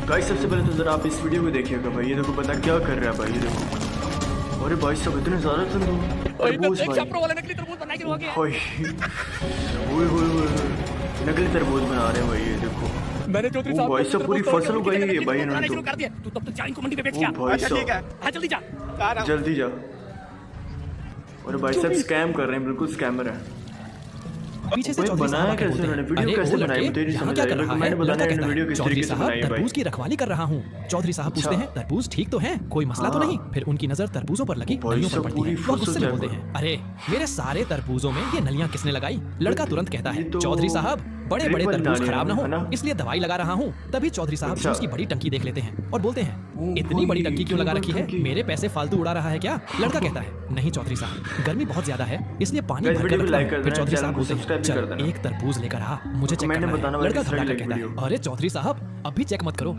Guys सबसे पहले तो जरा आप इस वीडियो को देखिएगा भाई। ये देखो बंदा क्या कर रहा है भाई, ये देखो। अरे भाई सब इतने ज्यादा तरबूज भाई, ओए नकली तरबूज बना रहे हैं भाई, ये देखो। मैंने चौधरी साहब भाई सब पूरी फसल उगाई है भाई इन्होंने शुरू कर दिया। तू तब तक जा इनको मंडी पे बेच के आ। भाई अच्छा ठीक है, साहब हाँ जल्दी जा। जल्दी जा। और भाई सब स्कैम कर रहे हैं, बिल्कुल स्कैमर है। पीछे से चौधरी बनाया साहब कैसे उन्होंने, वीडियो कैसे बनाई मुझे नहीं यहाँ समझ क्या आया। कर रहा मैंने है? बताया लड़का इन्होंने कहता वीडियो है किस चौधरी तरीके से साहब बनाई है भाई। तरबूज की रखवाली कर रहा हूँ। चौधरी साहब पूछते हैं तरबूज ठीक तो हैं, कोई मसला तो नहीं? फिर उनकी नजर तरबूजों पर लगी भाई नलियों पर सब पड़ती पूरी है। वो फसल गुस्से में जाए बोलते हैं अरे मेरे सारे तरबूजों में ये नलियां किसने लगाई? लड़का तुरंत कहता है ये तो चौधरी साहब बड़े बड़े ड्रिप वाली तरबूज नालियां खराब ना है ना? हो इसलिए दवाई लगा रहा हूँ। तभी चौधरी साहब अच्छा। जूस की बड़ी टंकी देख लेते हैं और बोलते हैं इतनी भाई, बड़ी टंकी क्यों लगा इतनी रखी बड़ी है? टंकी। मेरे पैसे फालतू उड़ा रहा है क्या? लड़का कहता है नहीं चौधरी साहब गर्मी बहुत ज्यादा है इसलिए पानी Guys, भरकर वीडियो को रखता like कर हूं। फिर देना, चौधरी चैनल साहब को बोलते subscribe हैं भी कर चल देना। एक तरबूज लेकर आ, मुझे चेक मैंने करना है। बताना भाई लड़का किस तरह घबरा कर की कहता है वीडियो। अरे चौधरी साहब अभी चेक मत करो